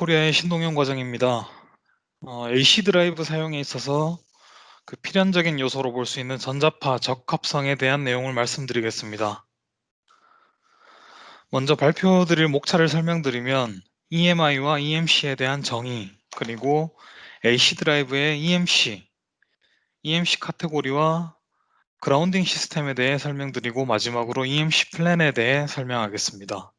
코리아의 신동영 과장입니다. AC 드라이브 사용에 있어서 그 필연적인 요소로 볼 수 있는 전자파 적합성에 대한 내용을 말씀드리겠습니다. 먼저 발표드릴 목차를 설명드리면 EMI와 EMC에 대한 정의, 그리고 AC 드라이브의 EMC 카테고리와 그라운딩 시스템에 대해 설명드리고 마지막으로 EMC 플랜에 대해 설명하겠습니다.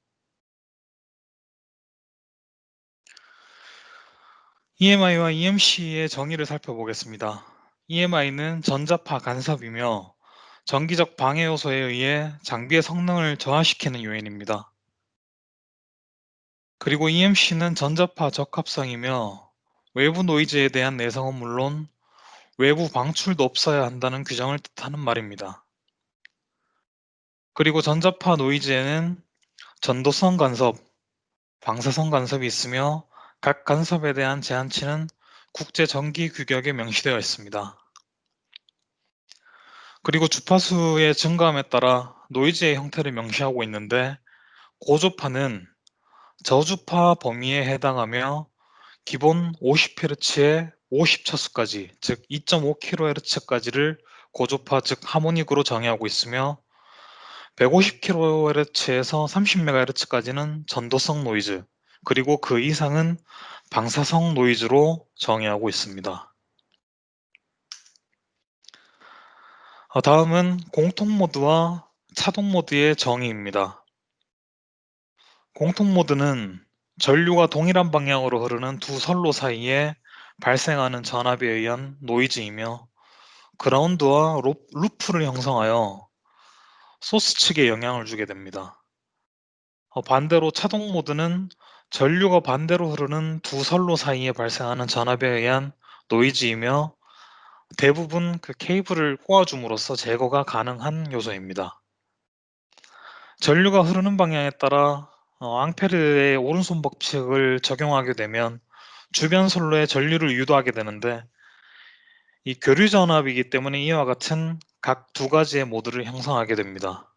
EMI와 EMC의 정의를 살펴보겠습니다. EMI는 전자파 간섭이며 전기적 방해 요소에 의해 장비의 성능을 저하시키는 요인입니다. 그리고 EMC는 전자파 적합성이며 외부 노이즈에 대한 내성은 물론 외부 방출도 없어야 한다는 규정을 뜻하는 말입니다. 그리고 전자파 노이즈에는 전도성 간섭, 방사성 간섭이 있으며 각 간섭에 대한 제한치는 국제 전기 규격에 명시되어 있습니다. 그리고 주파수의 증가함에 따라 노이즈의 형태를 명시하고 있는데, 고주파는 저주파 범위에 해당하며 기본 50Hz에 50차수까지, 즉 2.5kHz까지를 고주파, 즉 하모닉으로 정의하고 있으며 150kHz에서 30MHz까지는 전도성 노이즈, 그리고 그 이상은 방사성 노이즈로 정의하고 있습니다. 다음은 공통 모드와 차동 모드의 정의입니다. 공통 모드는 전류가 동일한 방향으로 흐르는 두 선로 사이에 발생하는 전압에 의한 노이즈이며 그라운드와 루프를 형성하여 소스 측에 영향을 주게 됩니다. 반대로 차동 모드는 전류가 반대로 흐르는 두 선로 사이에 발생하는 전압에 의한 노이즈이며 대부분 그 케이블을 꼬아줌으로써 제거가 가능한 요소입니다. 전류가 흐르는 방향에 따라 앙페르의 오른손 법칙을 적용하게 되면 주변 선로에 전류를 유도하게 되는데, 이 교류 전압이기 때문에 이와 같은 각 두 가지의 모드를 형성하게 됩니다.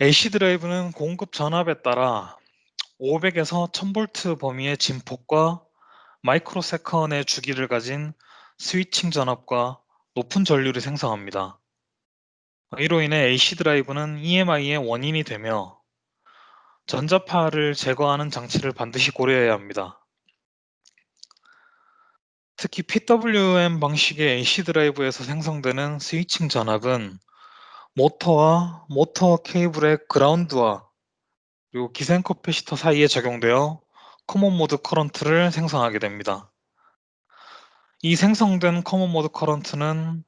AC 드라이브는 공급 전압에 따라 500에서 1000V 범위의 진폭과 마이크로세컨의 주기를 가진 스위칭 전압과 높은 전류를 생성합니다. 이로 인해 AC 드라이브는 EMI의 원인이 되며 전자파를 제거하는 장치를 반드시 고려해야 합니다. 특히 PWM 방식의 AC 드라이브에서 생성되는 스위칭 전압은 모터와 모터 케이블의 그라운드와 그리고 기생 커패시터 사이에 적용되어 커먼 모드 커런트를 생성하게 됩니다. 이 생성된 커먼 모드 커런트는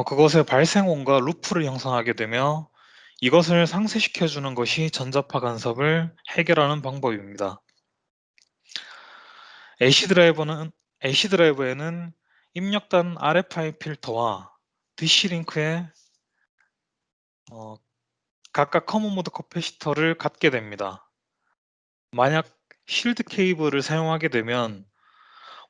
그것의 발생원과 루프를 형성하게 되며 이것을 상쇄시켜주는 것이 전자파 간섭을 해결하는 방법입니다. AC 드라이버에는 입력단 RFI 필터와 DC-링크에 각각 커먼 모드 커패시터를 갖게 됩니다. 만약 쉴드 케이블을 사용하게 되면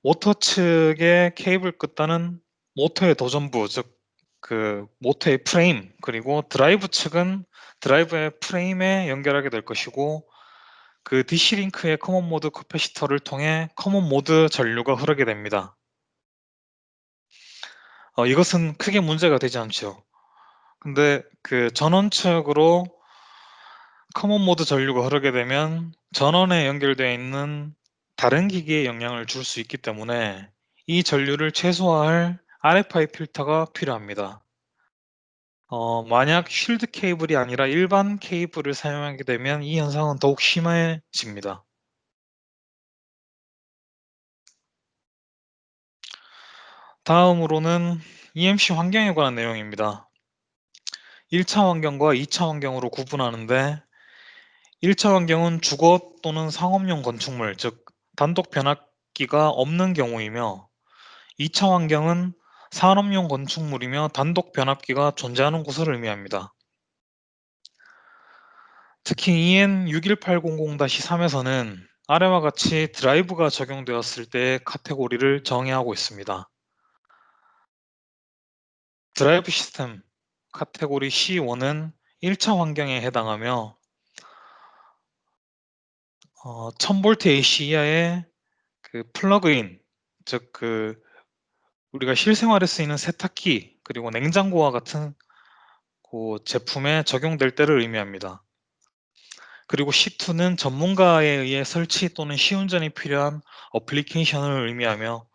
모터 측의 케이블 끝단은 모터의 도전부, 즉 그 모터의 프레임, 그리고 드라이브 측은 드라이브의 프레임에 연결하게 될 것이고, 그 DC-링크의 커먼 모드 커패시터를 통해 커먼 모드 전류가 흐르게 됩니다. 이것은 크게 문제가 되지 않죠. 근데 그 전원 측으로 커먼 모드 전류가 흐르게 되면 전원에 연결되어 있는 다른 기기에 영향을 줄 수 있기 때문에 이 전류를 최소화할 RFI 필터가 필요합니다. 만약 쉴드 케이블이 아니라 일반 케이블을 사용하게 되면 이 현상은 더욱 심해집니다. 다음으로는 EMC 환경에 관한 내용입니다. 1차 환경과 2차 환경으로 구분하는데, 1차 환경은 주거 또는 상업용 건축물, 즉 단독 변압기가 없는 경우이며, 2차 환경은 산업용 건축물이며 단독 변압기가 존재하는 곳을 의미합니다. 특히 EN61800-3에서는 아래와 같이 드라이브가 적용되었을 때의 카테고리를 정의하고 있습니다. 드라이브 시스템 카테고리 C1은 1차 환경에 해당하며 1000V AC 이하의 그 플러그인, 즉 우리가 실생활에 쓰이는 세탁기 그리고 냉장고와 같은 그 제품에 적용될 때를 의미합니다. 그리고 C2는 전문가에 의해 설치 또는 시운전이 필요한 어플리케이션을 의미하며,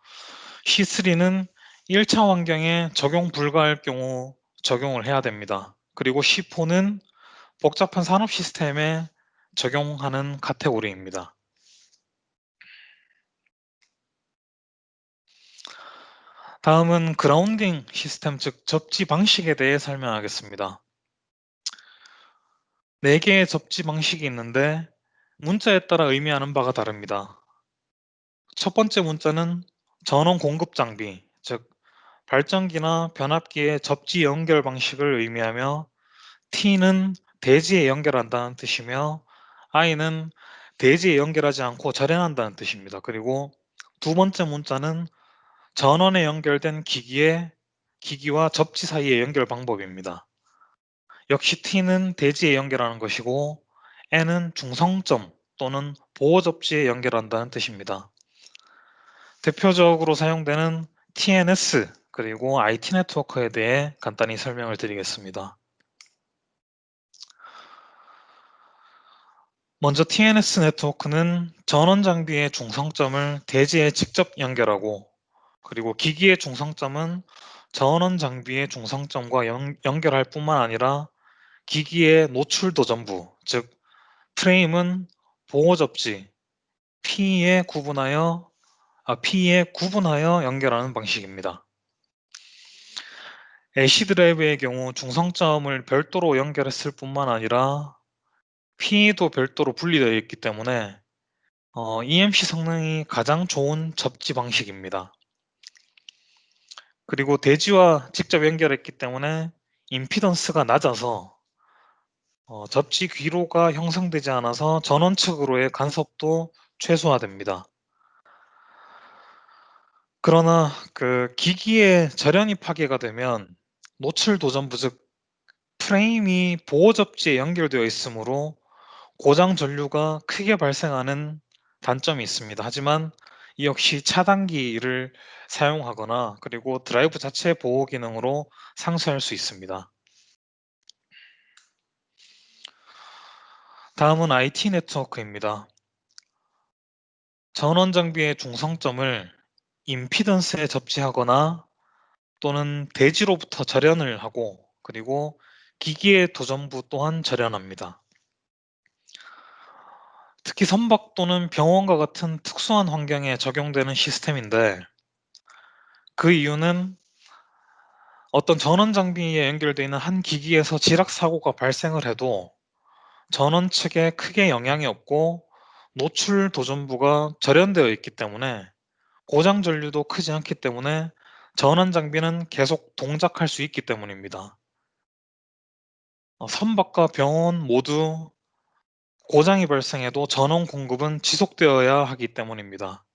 C3는 1차 환경에 적용 불가할 경우 적용을 해야 됩니다. 그리고 C4는 복잡한 산업 시스템에 적용하는 카테고리입니다. 다음은 그라운딩 시스템, 즉 접지 방식에 대해 설명하겠습니다. 4개의 접지 방식이 있는데 문자에 따라 의미하는 바가 다릅니다. 첫 번째 문자는 전원 공급 장비, 즉 발전기나 변압기의 접지 연결 방식을 의미하며, T는 대지에 연결한다는 뜻이며 I는 대지에 연결하지 않고 절연한다는 뜻입니다. 그리고 두 번째 문자는 전원에 연결된 기기와 접지 사이의 연결 방법입니다. 역시 T는 대지에 연결하는 것이고 N은 중성점 또는 보호 접지에 연결한다는 뜻입니다. 대표적으로 사용되는 TNS 그리고 IT 네트워크에 대해 간단히 설명을 드리겠습니다. 먼저 TNS 네트워크는 전원 장비의 중성점을 대지에 직접 연결하고, 그리고 기기의 중성점은 전원 장비의 중성점과 연결할 뿐만 아니라 기기의 노출 도전부, 즉 프레임은 보호 접지 P에 구분하여 연결하는 방식입니다. AC 드라이브의 경우 중성점을 별도로 연결했을 뿐만 아니라 P도 별도로 분리되어 있기 때문에 EMC 성능이 가장 좋은 접지 방식입니다. 그리고 대지와 직접 연결했기 때문에 임피던스가 낮아서 접지 귀로가 형성되지 않아서 전원 측으로의 간섭도 최소화됩니다. 그러나 그 기기의 절연이 파괴가 되면 노출 도전부, 즉 프레임이 보호 접지에 연결되어 있으므로 고장 전류가 크게 발생하는 단점이 있습니다. 하지만 이 역시 차단기를 사용하거나 그리고 드라이브 자체 보호 기능으로 상쇄할 수 있습니다. 다음은 IT 네트워크입니다. 전원 장비의 중성점을 임피던스에 접지하거나 또는 대지로부터 절연을 하고, 그리고 기기의 도전부 또한 절연합니다. 특히 선박 또는 병원과 같은 특수한 환경에 적용되는 시스템인데, 그 이유는 어떤 전원 장비에 연결되어 있는 한 기기에서 지락 사고가 발생을 해도 전원 측에 크게 영향이 없고 노출 도전부가 절연되어 있기 때문에 고장 전류도 크지 않기 때문에 전원 장비는 계속 동작할 수 있기 때문입니다. 선박과 병원 모두 고장이 발생해도 전원 공급은 지속되어야 하기 때문입니다.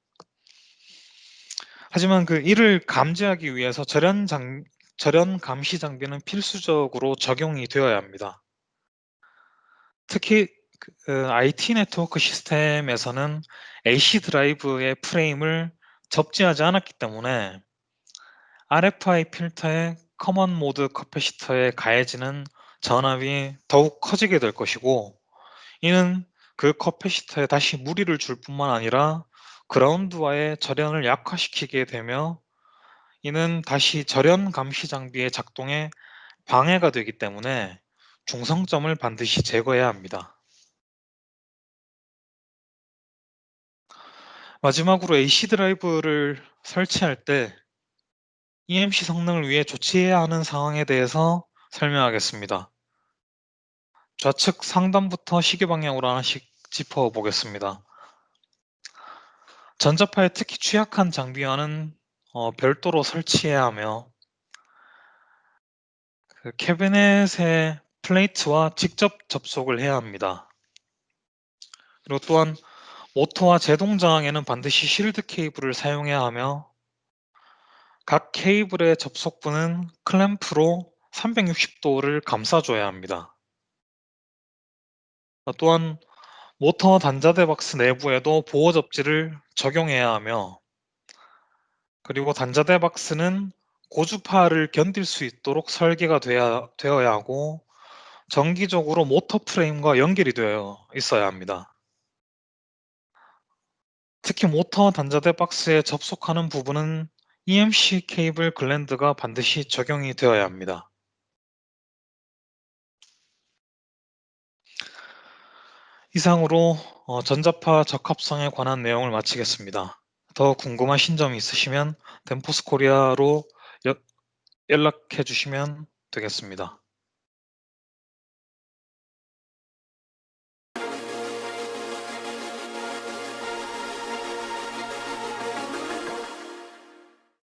하지만 이를 감지하기 위해서 절연 감시 장비는 필수적으로 적용이 되어야 합니다. 특히 IT 네트워크 시스템에서는 AC 드라이브의 프레임을 접지하지 않았기 때문에 RFI 필터의 커먼 모드 커패시터에 가해지는 전압이 더욱 커지게 될 것이고, 이는 그 커패시터에 다시 무리를 줄 뿐만 아니라 그라운드와의 절연을 약화시키게 되며, 이는 다시 절연 감시 장비의 작동에 방해가 되기 때문에 중성점을 반드시 제거해야 합니다. 마지막으로 AC 드라이브를 설치할 때 EMC 성능을 위해 조치해야 하는 상황에 대해서 설명하겠습니다. 좌측 상단부터 시계 방향으로 하나씩 짚어보겠습니다. 전자파에 특히 취약한 장비와는 별도로 설치해야 하며, 캐비넷의 플레이트와 직접 접속을 해야 합니다. 그리고 또한 모터와 제동 저항에는 반드시 실드 케이블을 사용해야 하며, 각 케이블의 접속부는 클램프로 360도를 감싸줘야 합니다. 또한 모터 단자대 박스 내부에도 보호 접지를 적용해야 하며, 그리고 단자대 박스는 고주파를 견딜 수 있도록 설계가 되어야 하고, 정기적으로 모터 프레임과 연결이 되어 있어야 합니다. 특히 모터 단자대 박스에 접속하는 부분은 EMC 케이블 글랜드가 반드시 적용이 되어야 합니다. 이상으로 전자파 적합성에 관한 내용을 마치겠습니다. 더 궁금하신 점이 있으시면 덴포스 코리아로 연락해 주시면 되겠습니다.